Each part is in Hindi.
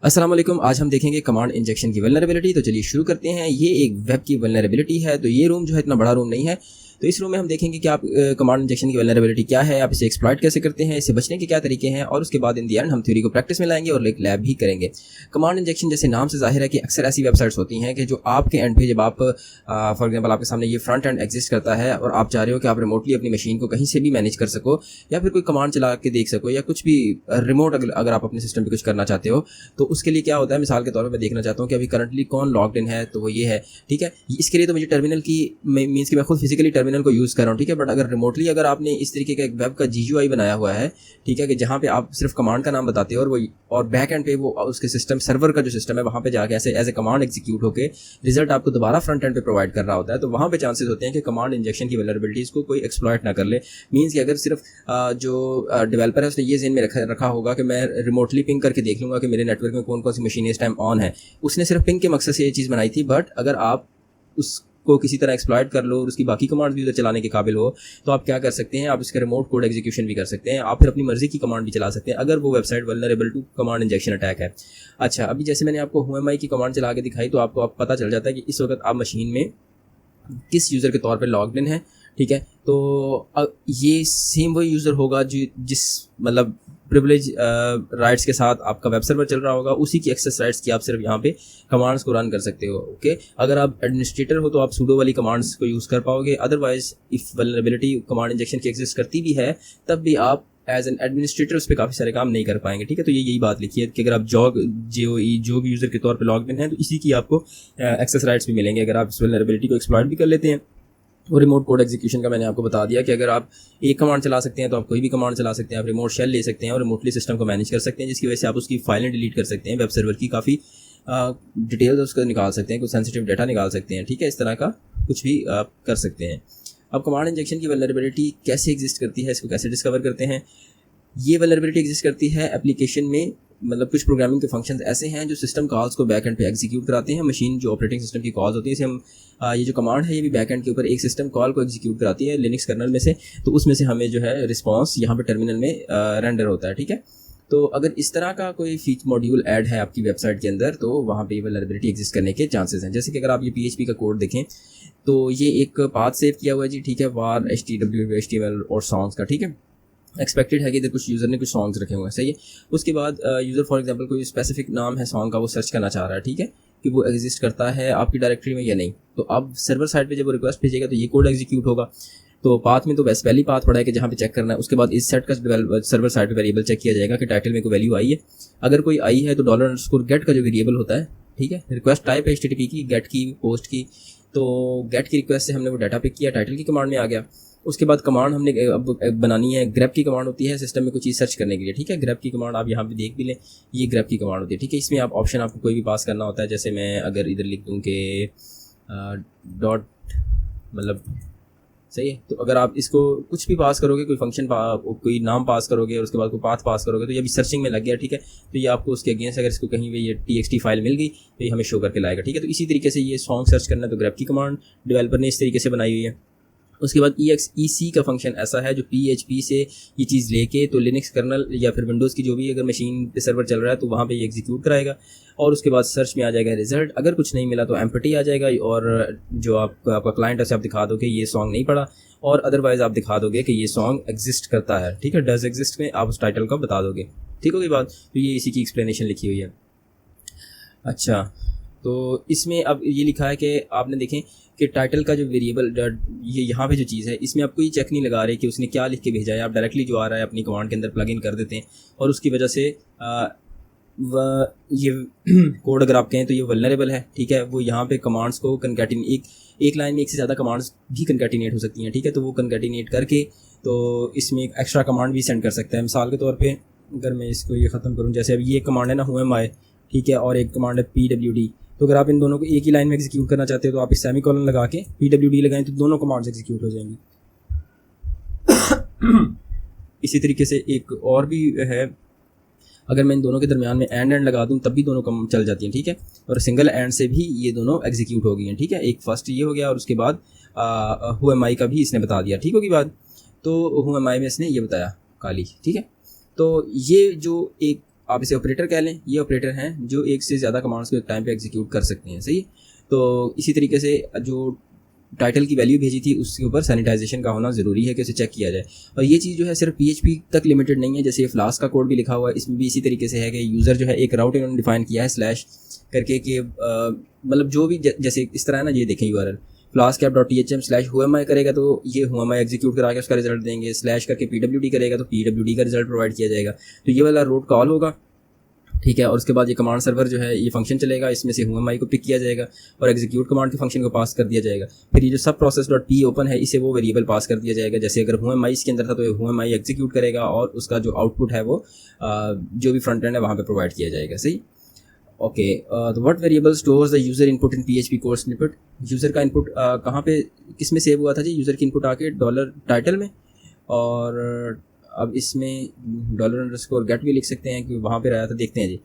अस्सलाम वालेकुम। आज हम देखेंगे कमांड इंजेक्शन की वल्नरेबिलिटी। तो चलिए शुरू करते हैं। ये एक वेब की वल्नरेबिलिटी है। तो ये रूम जो है इतना बड़ा रूम नहीं है। तो इस रूम में हम देखेंगे कि आप कमांड इंजेक्शन की वल्नरेबिलिटी क्या है, आप इसे एक्सप्लॉइट कैसे करते हैं, इससे बचने के क्या तरीके हैं, और उसके बाद इन दी एंड हम थ्योरी को प्रैक्टिस में लाएंगे और एक लैब भी करेंगे। कमांड इंजेक्शन जैसे नाम से जाहिर है कि अक्सर ऐसी वेबसाइट्स होती हैं कि जो आपके एंड पे जब आप फॉर एग्जांपल आपके सामने ये फ्रंट एंड एग्जिस्ट करता है और आप चाह रहे हो कि आप रिमोटली अपनी मशीन को कहीं से भी मैनेज कर सको या फिर कोई कमांड चला के देख सको या कुछ भी रिमोट अगर आप अपने सिस्टम पे कुछ करना चाहते हो, तो उसके लिए क्या होता है। मिसाल के तौर पर मैं देखना चाहता हूँ कि अभी करंटली कौन लॉग्ड इन है, तो वो ये है। ठीक है, इसके लिए तो मुझे टर्मिनल की मीन्स कि मैं खुद फिजिकली टर्मिनल को यूज़ कर रहा हूँ। ठीक है, बट अगर रिमोटली अगर आपने इस तरीके का एक वेब का GUI बनाया हुआ है, ठीक है, कि जहाँ पे आप सिर्फ कमांड का नाम बताते हो और वो और बैक एंड पे वो उसके सिस्टम सर्वर का जो सिस्टम है वहाँ पे जाके ऐसे एज ए कमांड एग्जीक्यूट होकर रिजल्ट आपको दोबारा फ्रंट एंड पे प्रोवाइड कर रहा होता है, तो वहाँ पे चांसेस होते हैं कि कमांड इंजेक्शन की वल्नरेबिलिटीज़ को कोई एक्सप्लॉइट ना कर ले। मीन्स कि अगर सिर्फ जो डेवलपर है उसने ये ज़हन में रखा होगा कि मैं रिमोटली पिंग करके देख लूँगा कि मेरे नेटवर्क में कौन कौन सी मशीन इस टाइम ऑन है, उसने सिर्फ पिंग के मकसद से ये चीज़ बनाई थी। बट अगर आप उसको किसी तरह एक्सप्लॉइट कर लो और उसकी बाकी कमांड्स भी उधर चलाने के काबिल हो, तो आप क्या कर सकते हैं, आप इसका रिमोट कोड एग्जीक्यूशन भी कर सकते हैं। आप फिर अपनी मर्जी की कमांड भी चला सकते हैं अगर वो website vulnerable to command injection attack है। अच्छा, अभी जैसे मैंने आपको whoami की कमांड चला के दिखाई, तो आपको आप पता चल जाता है कि इस वक्त आप मशीन में किस यूज़र के तौर पे लॉग्ड इन है। ठीक है, तो ये सेम वही यूज़र होगा जो जिस मतलब प्रिविलेज राइट्स के साथ आपका वेब सर्वर चल रहा होगा, उसी की एक्सेस राइट्स की आप सिर्फ यहाँ पे कमांड्स को रन कर सकते हो। ओके, अगर आप एडमिनिस्ट्रेटर हो तो आप सूडो वाली कमांड्स को यूज़ कर पाओगे। Otherwise if vulnerability command injection की एग्जिस्ट करती भी है तब भी आप एज एन एडमिनिस्ट्रेटर उस पर काफ़ी सारे काम नहीं कर पाएंगे। ठीक है, तो यही बात लिखी है कि अगर आप जो भी यूज़र के तौर पे लॉग इन है तो इसी की आपको एक्सेस राइट्स भी मिलेंगे अगर आप इस वल्नरेबिलिटी को एक्सप्लॉइट भी कर लेते हैं। और रिमोट कोड एग्जीक्यूशन का मैंने आपको बता दिया कि अगर आप एक कमांड चला सकते हैं तो आप कोई भी कमांड चला सकते हैं। आप रिमोट शेल ले सकते हैं और रिमोटली सिस्टम को मैनेज कर सकते हैं, जिसकी वजह से आप उसकी फाइलें डिलीट कर सकते हैं, वेब सर्वर की काफ़ी डिटेल्स उसको निकाल सकते हैं, कुछ सेंसिटिव डाटा निकाल सकते हैं। ठीक है, इस तरह का कुछ भी आप कर सकते हैं। अब कमांड इंजेक्शन की वल्नरेबिलिटी कैसे एग्जिस्ट करती है, इसको कैसे डिस्कवर करते हैं। ये वल्नरेबिलिटी एग्जिस्ट करती है एप्लीकेशन में, मतलब कुछ प्रोग्रामिंग के फंक्शंस ऐसे हैं जो सिस्टम कॉल्स को बैक एंड पे एग्जीक्यूट कराते हैं। मशीन जो ऑपरेटिंग सिस्टम की कॉल्स होती है, इसे हम ये जो कमांड है ये भी बैक एंड के ऊपर एक सिस्टम कॉल को एग्जीक्यूट कराती है लिनक्स कर्नल में से, तो उसमें से हमें जो है रिस्पॉन्स यहाँ पे टर्मिनल में रेंडर होता है। ठीक है, तो अगर इस तरह का कोई फीच मॉड्यूल ऐड है आपकी वेबसाइट के अंदर तो वहाँ पे वल्नरेबिलिटी एग्जिस्ट करने के चांसेस हैं। जैसे कि अगर आप ये PHP का कोड देखें तो ये एक पाथ सेव किया हुआ है जी। ठीक है, var htw html और सॉन्ग्स का। ठीक है, एक्सपेक्टेड है कि इधर कुछ यूज़र ने कुछ सॉन्ग्स रखे हुए हैं, सही है। उसके बाद यूज़र फॉर एग्जांपल कोई स्पेसिफिक नाम है सॉन्ग का, वो सर्च करना चाह रहा है। ठीक है, कि वो एग्जिस्ट करता है आपकी डायरेक्टरी में या नहीं। तो अब सर्वर साइड पे जब वो रिक्वेस्ट भेजेगा तो ये कोड एग्जीक्यूट होगा। तो पाथ में तो बस पहली पाथ पड़ा है कि जहाँ पे चेक करना है। उसके बाद इस सेट का सर्वर साइड पे वेरिएबल चेक किया जाएगा कि टाइटल में कोई वैल्यू आई है। अगर कोई आई है तो $_get का जो वेरिएबल होता है, ठीक है, रिक्वेस्ट टाइप है HTTP की, गेट की, पोस्ट की, तो गेट की रिक्वेस्ट से हमने वो डाटा पिक किया, टाइटल की कमांड में आ गया। उसके बाद कमांड हमने अब बनानी है, ग्रैब की कमांड होती है सिस्टम में कोई चीज़ सर्च करने के लिए। ठीक है, ग्रैब की कमांड आप यहाँ पे देख भी लें, ये ग्रैब की कमांड होती है। ठीक है, इसमें आप ऑप्शन आपको कोई भी पास करना होता है। जैसे मैं अगर इधर लिख दूँ कि डॉट मतलब सही है, तो अगर आप इसको कुछ भी पास करोगे, कोई फंक्शन कोई नाम पास करोगे और उसके बाद कोई पाथ पास करोगे, तो ये भी सर्चिंग में लग गया। ठीक है, तो ये आपको उसके अगेंस्ट अगर इसको कहीं पे ये TXT फाइल मिल गई तो ये हमें शो करके लाएगा। ठीक है, तो इसी तरीके से ये सॉन्ग सर्च करना तो ग्रैब की कमांड डेवलपर ने इस तरीके से बनाई हुई है। उसके बाद EXEC का फंक्शन ऐसा है जो PHP से ये चीज़ लेके तो लिनक्स कर्नल या फिर विंडोज़ की जो भी अगर मशीन पे सर्वर चल रहा है तो वहाँ पे ये एग्जीक्यूट कराएगा और उसके बाद सर्च में आ जाएगा रिजल्ट। अगर कुछ नहीं मिला तो एम्प्टी आ जाएगा और जो आपका क्लाइंट है उसे आप दिखा दोगे ये सॉन्ग नहीं पड़ा, और अदरवाइज़ आप दिखा दोगे कि ये सॉन्ग एग्जिस्ट करता है। ठीक है, डज एग्जिस्ट में आप उस टाइटल को बता दोगे। ठीक होगी बात, तो ये इसी की एक्सप्लेनेशन लिखी हुई है। अच्छा, तो इसमें अब ये लिखा है कि आपने देखें कि टाइटल का जो वेरिएबल ये यहाँ पे जो चीज़ है इसमें आप कोई चेक नहीं लगा रहे कि उसने क्या लिख के भेजा है। आप डायरेक्टली जो आ रहा है अपनी कमांड के अंदर प्लग इन कर देते हैं और उसकी वजह से ये कोड अगर आप कहें तो ये वल्नरेबल है। ठीक है, वो यहाँ पे कमांड्स को एक लाइन में एक से ज़्यादा कमांड्स भी कनकैटिनेट हो सकती हैं। ठीक है, तो वो कनकैटिनेट करके तो इसमें एक एक्स्ट्रा कमांड भी सेंड कर सकता है। मिसाल के तौर पे अगर मैं इसको ये ख़त्म करूँ, जैसे अभी ये कमांड है ना whoami, ठीक है, और एक कमांड है pwd, तो अगर आप इन दोनों को एक ही लाइन में एग्जीक्यूट करना चाहते हो तो आप इस सेमीकोलन लगा के pwd लगाएं तो दोनों कमांड्स एग्जीक्यूट हो जाएंगी। इसी तरीके से एक और भी है, अगर मैं इन दोनों के दरमियान में एंड लगा दूं तब भी दोनों कम चल जाती हैं। ठीक है, और सिंगल एंड से भी ये दोनों एग्जीक्यूट हो गई हैं। ठीक है, एक फर्स्ट ये हो गया और उसके बाद whoami का भी इसने बता दिया। ठीक होगी बात, तो whoami में इसने ये बताया काली। ठीक है, तो ये जो एक आप इसे ऑपरेटर कह लें, ये ऑपरेटर हैं जो एक से ज़्यादा कमांड्स को एक टाइम पे एग्जीक्यूट कर सकते हैं, सही। तो इसी तरीके से जो टाइटल की वैल्यू भेजी थी उसके ऊपर सैनिटाइजेशन का होना ज़रूरी है कि उसे चेक किया जाए। और ये चीज़ जो है सिर्फ PHP तक लिमिटेड नहीं है, जैसे फ्लास्क का कोड भी लिखा हुआ है, इसमें भी इसी तरीके से है कि यूज़र जो है एक राउट इन्होंने डिफाइन किया है स्लैश करके कि मतलब जो भी जैसे इस तरह है ना, ये देखें URL flask-app.thm/whoami करेगा तो ये whoami एग्जीक्यूट करा के उसका रिजल्ट देंगे, स्लैश करके pwd करेगा तो pwd का रिजल्ट प्रोवाइड किया जाएगा। तो ये वाला रूट कॉल होगा, ठीक है। और उसके बाद ये कमांड सर्वर जो है ये फंक्शन चलेगा, इसमें से whoami को पिक किया जाएगा और एग्जीक्यूट कमांड के फंक्शन को पास कर दिया जाएगा। फिर ये जो सब process.p ओपन है इसे वो वेरिएबल पास कर दिया जाएगा, जैसे अगर whoami इसके अंदर था तो whoami एग्जीक्यूट करेगा और उसका जो आउटपुट है वो जो भी फ्रंट एंड है वहाँ पे प्रोवाइड किया जाएगा, सही। ओके, तो what variable stores the user input in PHP code snippet. User का इनपुट कहाँ पे किस में सेव हुआ था जी? यूज़र की इनपुट आके $टाइटल में, और अब इसमें $_get भी लिख सकते हैं कि वहाँ पे रहा था। देखते हैं जी,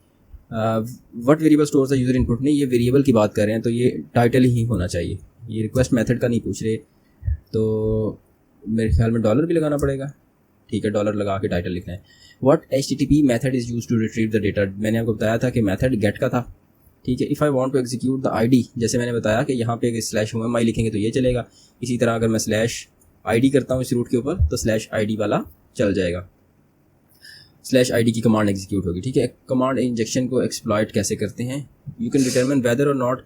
what variable stores the user input, नहीं ये वेरिएबल की बात कर रहे हैं तो ये टाइटल ही होना चाहिए, ये रिक्वेस्ट मेथड का नहीं पूछ रहे, तो मेरे ख्याल में डॉलर भी लगाना पड़ेगा, ठीक है। डॉलर लगा के टाइटल लिखना है। What HTTP method is used to retrieve the data. मैंने आपको बताया था कि मेथड गेट का था, ठीक है। If I want to execute the ID, जैसे मैंने बताया कि यहाँ पे /whoami लिखेंगे तो ये चलेगा। इसी तरह अगर मैं /ID करता हूँ इस रूट के ऊपर तो /ID वाला चल जाएगा, /ID की कमांड एग्जीक्यूट होगी, ठीक है। कमांड इंजेक्शन को एक्सप्लॉइट कैसे करते हैं? यू कैन डिटरमिन वेदर और नॉट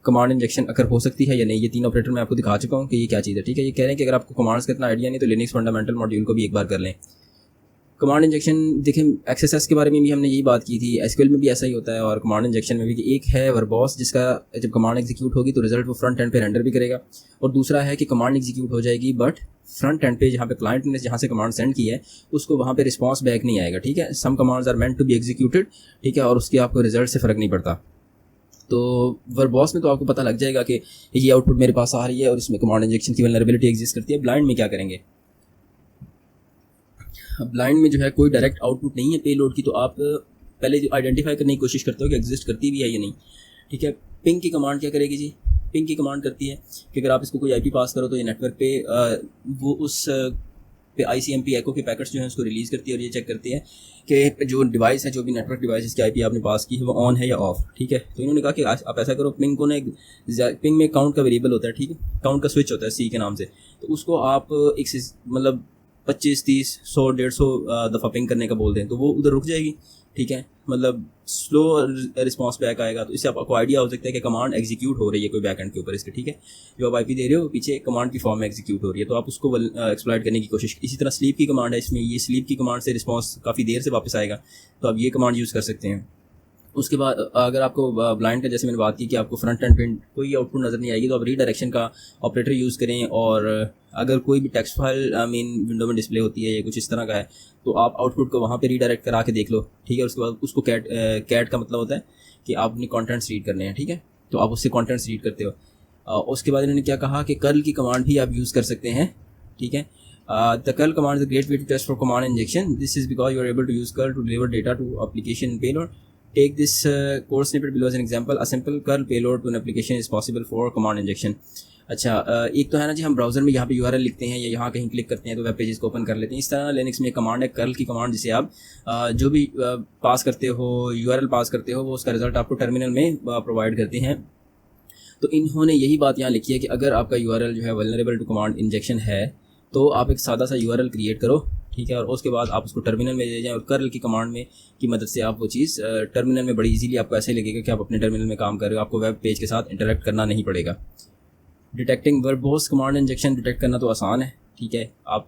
कमांड इंजेक्शन अगर हो सकती है या नहीं। ये 3 ऑपरेटर मैं आपको दिखा चुका हूँ कि ये क्या चीज़ है, ठीक है। ये कह रहे हैं कि अगर आपको कमांड्स का इतना आइडिया नहीं तो लिनक्स फंडामेंटल मॉड्यूल को भी एक बार कर लें। कमांड इंजेक्शन देखें, XSS के बारे में भी हमने यही बात की थी, SQL में भी ऐसा ही होता है और कमांड इंजेक्शन में भी कि एक है वर्बॉस जिसका जब कमांड एग्जीक्यूट होगी तो रिजल्ट वो फ्रंट एंड पे रेंडर भी करेगा, और दूसरा है कि कमांड एग्जीक्यूट हो जाएगी बट फ्रंट एंड पे जहाँ पे क्लाइंट ने जहाँ से कमांड सेंड की है उसको वहाँ पे रिस्पॉन्स बैक नहीं आएगा, ठीक है। Some commands are meant to be executed, ठीक है, और उसके आपको रिजल्ट से फ़र्क नहीं पड़ता। तो वर्बॉस में तो आपको पता लग जाएगा कि ये आउटपुट मेरे पास आ रही है और इसमें कमांड इंजेक्शन की वल्नरेबिलिटी एग्जिस्ट करती है। ब्लाइंड में क्या करेंगे? ब्लाइंड में जो है कोई डायरेक्ट आउटपुट नहीं है पेलोड की, तो आप पहले जो आइडेंटिफाई करने की कोशिश करते हो कि एग्जिस्ट करती भी है या नहीं, ठीक है। पिंग की कमांड क्या करेगी जी? पिंग की कमांड करती है कि अगर आप इसको कोई IP पास करो तो ये नेटवर्क पे वो उस पे ICMP एको के पैकेट्स जो हैं उसको रिलीज़ करती है और ये चेक करती है कि जो डिवाइस है, जो भी नेटवर्क डिवाइस जिसकी IP आपने पास की है वो ऑन है या ऑफ, ठीक है। तो इन्होंने कहा कि आप ऐसा करो, पिंग को ना पिंग में काउंट का वेरिएबल होता है, ठीक है, काउंट का स्विच होता है C के नाम से, तो उसको आप एक से मतलब 25, 30, 100, 150 दफ़ा पिंग करने का बोल दें तो वो उधर रुक जाएगी, ठीक है। मतलब स्लो रिस्पांस बैक आएगा, तो इससे आपको आइडिया हो सकता है कि कमांड एग्जीक्यूट हो रही है कोई बैकएंड के ऊपर इसके, ठीक है। जो आप IP दे रहे हो पीछे कमांड की फॉर्म में एग्जीक्यूट हो रही है, तो आप उसको एक्सप्लॉइट करने की कोशिश। इसी तरह स्लीप की कमांड है, इसमें ये स्लीप की कमांड से रिस्पांस काफ़ी देर से वापस आएगा, तो आप ये कमांड यूज़ कर सकते हैं। उसके बाद अगर आपको ब्लाइंड का जैसे मैंने बात की कि आपको फ्रंट एंड पे कोई आउटपुट नज़र नहीं आएगी तो आप रीडायरेक्शन का ऑपरेटर यूज़ करें, और अगर कोई भी टेक्स्ट फाइल विंडो में डिस्प्ले होती है या कुछ इस तरह का है तो आप आउटपुट को वहाँ पे रीडायरेक्ट करा के देख लो, ठीक है। उसके बाद उसको कैट का मतलब होता है कि आप अपनी कॉन्टेंट्स रीड करने हैं, ठीक है, तो आप उससे कॉन्टेंट्स रीड करते हो। उसके बाद इन्होंने क्या कहा कि कर्ल की कमांड भी आप यूज़ कर सकते हैं, ठीक है। The curl command is a great way to test for command injection. This is because you are able to use curl to deliver data to application payload. Take this code snippet below as an example. A simple curl payload to an application is possible for command injection. अच्छा, एक तो है ना जी, हम ब्राउज़र में यहाँ पे URL लिखते हैं या यहाँ कहीं क्लिक करते हैं तो वेब पेजेस को ओपन कर लेते हैं। इस तरह लिनक्स में एक कमांड है कर्ल की कमांड, जिसे आप जो भी पास करते हो, URL पास करते हो, वो उसका रिजल्ट आपको टर्मिनल में प्रोवाइड करते हैं। तो इन्होंने यही बात यहाँ लिखी है कि अगर आपका URL जो है वल्नरेबल टू कमांड इंजेक्शन है तो आप एक सादा सा URL क्रिएट करो, ठीक है, और उसके बाद आप उसको टर्मिनल में ले जाएं और कर्ल की कमांड में की मदद से आप वो चीज़ टर्मिनल में बड़ी इजीली आपको ऐसे लगेगा कि आप अपने टर्मिनल में काम कर रहे हो, आपको वेब पेज के साथ इंटरेक्ट करना नहीं पड़ेगा। Detecting verbose command injection detect करना तो आसान है, ठीक है। आप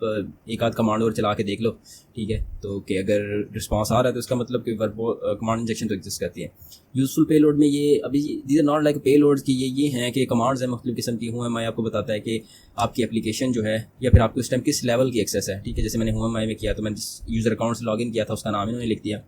एक आध कमांड और चला के देख लो, ठीक है, तो कि अगर रिस्पांस आ रहा है तो इसका मतलब कि वर्बो कमांड इंजेक्शन तो एग्जिस्ट करती है। यूजफुल पेलोड में ये अभी these are not like payloads की ये हैं कि कमांड्स हैं मुख्तलिफ किस्म की। whoami आपको बताता है कि आपकी एप्लीकेशन जो है या फिर आपको इस टाइम किस लेवल की एक्सेस है, ठीक है। जैसे मैंने whoami में किया तो मैंने जिस यूज़र अकाउंट से लॉगिन किया था उसका नाम इन्होंने लिख दिया।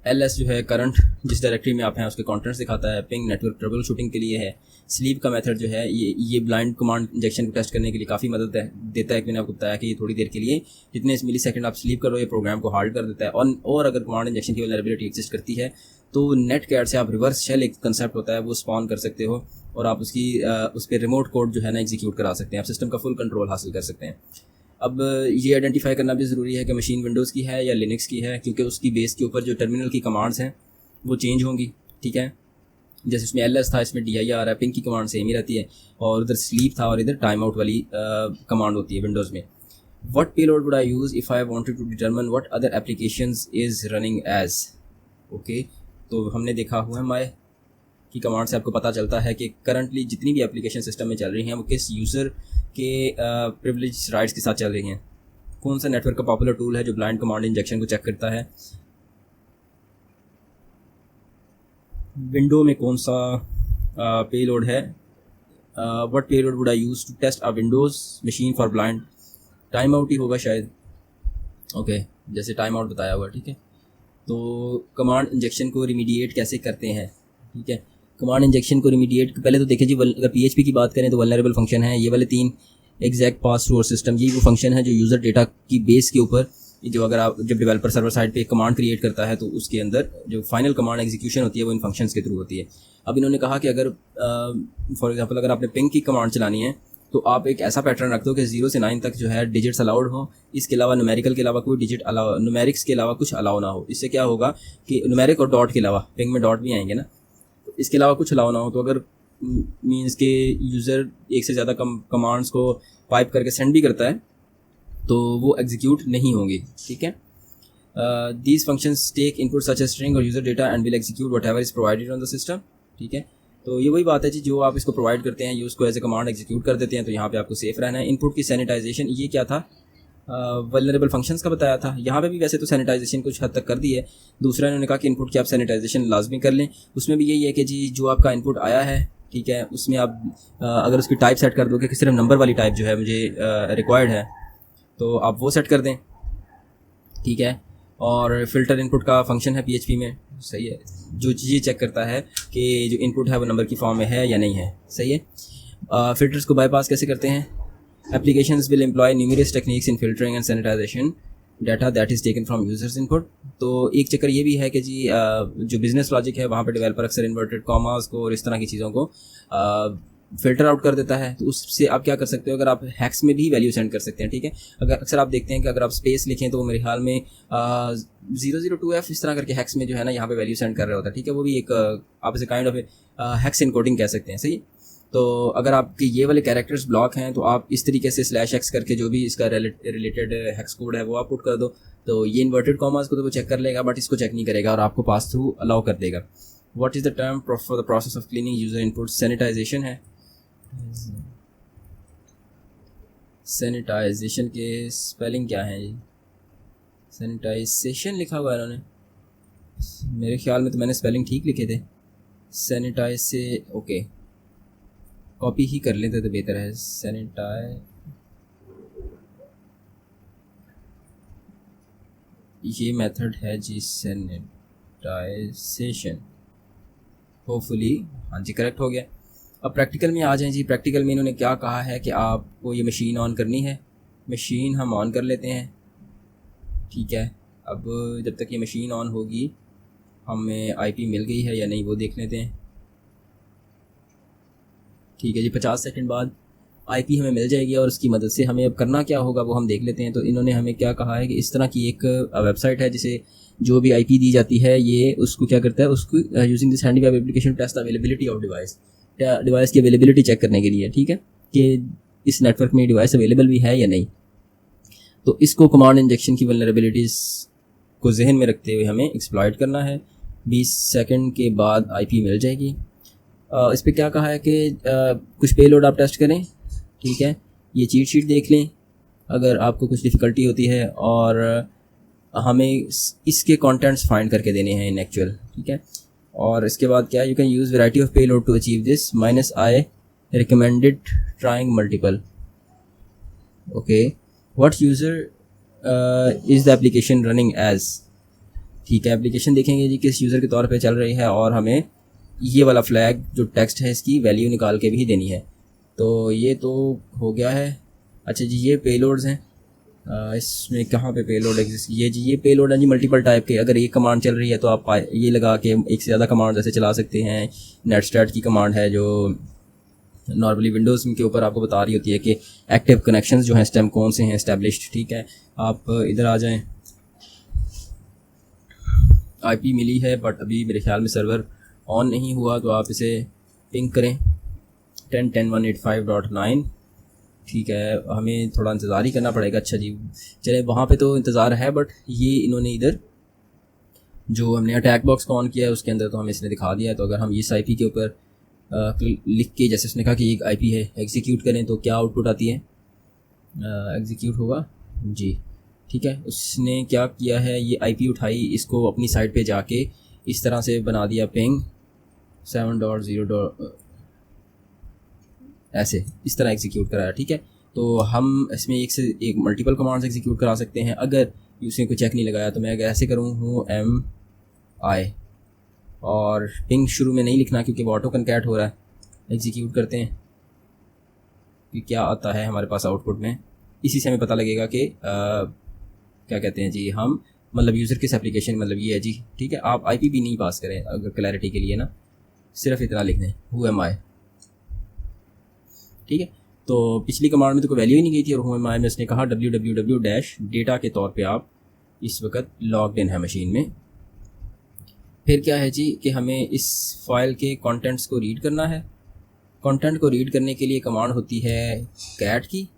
LS जो है करंट जिस डायरेक्टरी में आप हैं उसके कॉन्टेंट्स दिखाता है। पिंग नेटवर्क ट्रबल शूटिंग के लिए है। स्लीप का मेथड जो है ये ब्लाइंड कमांड इंजेक्शन को टेस्ट करने के लिए काफ़ी मदद देता है। मैंने आपको बताया कि ये थोड़ी देर के लिए जितने मिली सेकंड आप स्लीप करो ये प्रोग्राम को हार्ड कर देता है। और अगर कमांड इंजेक्शन की वल्नरेबिलिटी एग्जिस्ट करती है तो नेट कैट से आप रिवर्स शेल एक कंसेप्ट होता है वो स्पॉन कर सकते हो और आप उस पर रिमोट कोड जो है ना एग्जीक्यूट करा सकते हैं। आप सिस्टम का फुल कंट्रोल हासिल कर सकते हैं। अब ये आइडेंटिफाई करना भी ज़रूरी है कि मशीन विंडोज़ की है या लिनक्स की है, क्योंकि उसकी बेस के ऊपर जो टर्मिनल की कमांड्स हैं वो चेंज होंगी, ठीक है। जैसे इसमें LS था, इसमें DI आ रहा है, पिंग की कमांड सेम ही रहती है, और उधर स्लीप था और इधर टाइम आउट वाली कमांड होती है विंडोज़ में। What payload would I use if I wanted to determine what other applications is running as? Okay, तो हमने देखा हुआ है माय की कमांड से आपको पता चलता है कि करंटली जितनी भी एप्लीकेशन सिस्टम में चल रही हैं वो किस यूज़र के प्रिविलेज राइट्स के साथ चल रही हैं। कौन सा नेटवर्क का पॉपुलर टूल है जो ब्लाइंड कमांड इंजेक्शन को चेक करता है। विंडो में कौन सा पेलोड है। What payload would I use to test a Windows machine for blind. Time out ही होगा शायद। ओके, जैसे टाइम आउट बताया हुआ, ठीक है। तो कमांड इंजेक्शन को रिमीडिएट कैसे करते हैं, ठीक है। कमांड इंजेक्शन को रिमीडिएट पहले तो देखिए जी, अगर PHP की बात करें तो वल्नरेबल फंक्शन है ये वाले 3। एग्जैक्ट पास स्टोर सिस्टम, ये वो फंक्शन है जो यूज़र डेटा की बेस के ऊपर, जो अगर आप जब डेवलपर सर्वर साइड पे एक कमांड क्रिएट करता है तो उसके अंदर जो फाइनल कमांड एग्जीक्यूशन होती है वो इन फंक्शंस के थ्रू होती है। अब इन्होंने कहा कि अगर फॉर एग्जांपल अगर आपने पिंग की कमांड चलानी है तो आप एक ऐसा पैटर्न रख दो कि 0 से 9 तक जो है डिजिट्स अलाउड हो, इसके अलावा न्यूमेरिकल के अलावा कोई डिजिट अलाउ, न्यूमेरिक्स के अलावा कुछ अलाउ ना हो। इससे क्या होगा कि न्यूमेरिक और डॉट के अलावा, पिंग में डॉट भी आएंगे ना, तो इसके अलावा कुछ अलाउ ना हो। तो अगर मीन्स के यूज़र एक से ज़्यादा कमांड्स को पाइप करके सेंड भी करता है तो वो एग्जीक्यूट नहीं होंगी, ठीक है। These functions take input such a string और user data and will execute whatever is provided on the system, ठीक है। तो ये वही बात है जी, जो आप इसको प्रोवाइड करते हैं ये उसको एज ए कमांड एग्जीक्यूट कर देते हैं। तो यहाँ पे आपको सेफ रहना है। इनपुट की सैनिटाइजेशन, ये क्या था, वल्नरेबल फंक्शंस का बताया था। यहाँ पे भी वैसे तो सैनिटाइजेशन कुछ हद तक कर दी है। दूसरा इन्होंने कहा कि इनपुट की आप सैनिटाइजेशन लाजमी कर लें। उसमें भी यही है कि जी जो आपका इनपुट आया है, ठीक है, उसमें आप अगर उसकी टाइप सेट कर दो कि सिर्फ नंबर वाली टाइप जो है मुझे रिक्वायर्ड है तो आप वो सेट कर दें, ठीक है। और फिल्टर इनपुट का फंक्शन है PHP में, सही है, जो चीज़ चेक करता है कि जो इनपुट है वो नंबर की फॉर्म में है या नहीं है, सही है। फिल्टर्स को बाईपास कैसे करते हैं। Applications will employ numerous techniques in filtering and sanitization data that is taken from users input. तो एक चक्कर ये भी है कि जी जो बिजनेस लॉजिक है वहाँ पर डेवलपर अक्सर इन्वर्टेड कॉमास को और इस तरह की चीज़ों को फ़िल्टर आउट कर देता है। तो उससे आप क्या कर सकते हो, अगर आप हैक्स में भी वैल्यू सेंड कर सकते हैं, ठीक है। अगर अक्सर आप देखते हैं कि अगर आप स्पेस लिखें तो मेरे ख्याल में 002F इस तरह करके हैक्स में जो है ना यहाँ पे वैल्यू सेंड कर रहा होता है, ठीक है। वो भी एक आप इसे काइंड ऑफ हैक्स इनकोडिंग कह सकते हैं, सही। तो अगर आपके ये वाले कैरेक्टर्स ब्लॉक हैं तो आप इस तरीके से /x करके जो भी इसका रिलेटेड हैक्स कोड है वो आप पुट कर दो। तो ये इन्वर्टेड कॉमास को तो वो चेक कर लेगा बट इसको चेक नहीं करेगा और आपको पास थ्रू अलाउ कर देगा। What is the term for the process of cleaning user input. Sanitization है। सैनिटाइजेशन के स्पेलिंग क्या है जी। सैनिटाइजेशन लिखा हुआ है इन्होंने, मेरे ख्याल में तो मैंने स्पेलिंग ठीक लिखे थे। सैनिटाइज से ओके, कॉपी ही कर लेते तो बेहतर है। ये मेथड है जी सैनिटाइजेशन, होपफुली हाँ जी करेक्ट हो गया। अब प्रैक्टिकल में आ जाएं जी। प्रैक्टिकल में इन्होंने क्या कहा है कि आपको ये मशीन ऑन करनी है। मशीन हम ऑन कर लेते हैं, ठीक है। अब जब तक ये मशीन ऑन होगी हमें IP मिल गई है या नहीं वो देख लेते हैं, ठीक है जी। 50 सेकंड बाद IP हमें मिल जाएगी और उसकी मदद से हमें अब करना क्या होगा वो हम देख लेते हैं। तो इन्होंने हमें क्या कहा है कि इस तरह की एक वेबसाइट है जिसे जो भी IP दी जाती है ये उसको क्या करता है, उसको using this handy web application test availability of device की अवेलेबिलिटी चेक करने के लिए, ठीक है, कि इस नेटवर्क में डिवाइस अवेलेबल भी है या नहीं। तो इसको कमांड इंजेक्शन की वल्नरेबिलिटीज़ को जहन में रखते हुए हमें एक्सप्लॉइट करना है। 20 सेकंड के बाद IP मिल जाएगी। इस पर क्या कहा है कि कुछ पेलोड आप टेस्ट करें, ठीक है। ये चीट शीट देख लें अगर आपको कुछ डिफ़िकल्टी होती है और हमें इसके कंटेंट्स फाइंड करके देने हैं इन एक्चुअल, ठीक है। और इसके बाद क्या, you can use variety of payload to achieve this -I recommended trying multiple. Okay, what user is the application running as, ठीक है। एप्लीकेशन देखेंगे जी किस यूज़र के तौर पे चल रही है और हमें ये वाला फ्लैग जो टेक्स्ट है इसकी वैल्यू निकाल के भी देनी है। तो ये तो हो गया है। अच्छा जी, ये पेलोड्स हैं। इसमें कहाँ पे पेलोड एग्जिस्ट, ये जी ये पेलोड है जी मल्टीपल टाइप के। अगर एक कमांड चल रही है तो आप ये लगा के एक से ज़्यादा कमांड ऐसे चला सकते हैं। नेटस्टैट की कमांड है जो नॉर्मली विंडोज़ के ऊपर आपको बता रही होती है कि एक्टिव कनेक्शंस जो हैं स्टेम कौन से हैं एस्टेब्लिश्ड। ठीक है, आप इधर आ जाएं, आईपी मिली है बट अभी मेरे ख्याल में सर्वर ऑन नहीं हुआ, तो आप इसे पिंग करें 10.10.185.9। ठीक है, हमें थोड़ा इंतज़ार ही करना पड़ेगा। अच्छा जी, चले वहाँ पे तो इंतज़ार है, बट ये इन्होंने इधर जो हमने अटैक बॉक्स को ऑन किया है उसके अंदर तो हमें इसने दिखा दिया है। तो अगर हम इस आईपी के ऊपर लिख के, जैसे उसने कहा कि एक आईपी है, एग्जीक्यूट करें तो क्या आउटपुट आती है, एग्जीक्यूट होगा जी। ठीक है, उसने क्या किया है, ये आईपी उठाई, इसको अपनी साइट पे जाके इस तरह से बना दिया पिंग 7.0 ऐसे इस तरह एग्जीक्यूट कराया। ठीक है, तो हम इसमें एक से एक मल्टीपल कमांड्स एग्जीक्यूट करा सकते हैं। अगर उसने कोई चेक नहीं लगाया तो मैं अगर ऐसे करूँ हूँ MI और पिंग शुरू में नहीं लिखना क्योंकि वो ऑटो कनकैट हो रहा है। एग्जीक्यूट करते हैं कि क्या आता है हमारे पास आउटपुट में। इसी से हमें पता लगेगा कि क्या कहते हैं जी, हम मतलब यूज़र किस एप्लीकेशन, मतलब ये है जी। ठीक है, आप आईपी भी नहीं पास करें अगर क्लैरिटी के लिए ना, सिर्फ इतना लिख दें हु एम आई। ठीक है, तो पिछली कमांड में तो कोई वैल्यू ही नहीं गई थी और हु एम आई में उसने कहा www-data के तौर पे आप इस वक्त लॉग्ड इन है मशीन में। फिर क्या है जी कि हमें इस फाइल के कंटेंट्स को रीड करना है। कंटेंट को रीड करने के लिए कमांड होती है कैट की,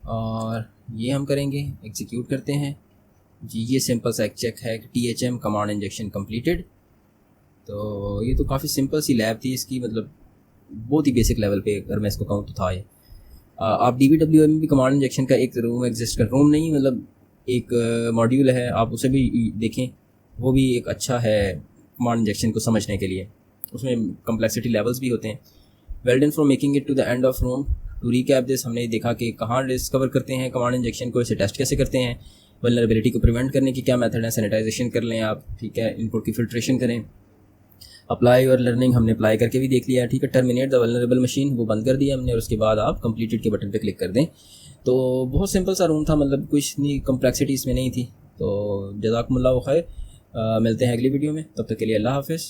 और ये हम करेंगे, एग्जीक्यूट करते हैं जी। ये सिंपल सा एक चेक है कि THM कमांड इंजेक्शन कंप्लीटेड। तो ये तो काफ़ी सिंपल सी लैब थी इसकी, मतलब बहुत ही बेसिक लेवल पे अगर मैं इसको कहूँ तो था ये। आप DBWM में भी कमांड इंजेक्शन का एक रूम एग्जिस्ट कर, रूम नहीं मतलब एक मॉड्यूल है, आप उसे भी देखें, वो भी एक अच्छा है कमांड इंजेक्शन को समझने के लिए। उसमें कम्प्लेक्सिटी लेवल्स भी होते हैं। Well done for making it to the end of room. To recap this, हमने देखा कि कहाँ डिस्कवर करते हैं कमांड इंजेक्शन को, इसे टेस्ट कैसे करते हैं, वल्नरेबिलिटी को प्रिवेंट करने की क्या मेथड है, सैनिटाइजेशन कर लें आप। ठीक है, इनपुट की फिल्ट्रेशन करें, अप्लाई और लर्निंग हमने अप्लाई करके भी देख लिया। ठीक है, टर्मिनेट द वल्नरेबल मशीन वो बंद कर दिया हमने, और उसके बाद आप कंप्लीटेड के बटन पे क्लिक कर दें। तो बहुत सिंपल सा रूम था, मतलब कुछ नहीं कम्प्लेक्सिटी इसमें नहीं थी। तो जज़ाकुमुल्लाह खैर, मिलते हैं अगली वीडियो में, तब तक के लिए अल्लाह हाफ़िज़।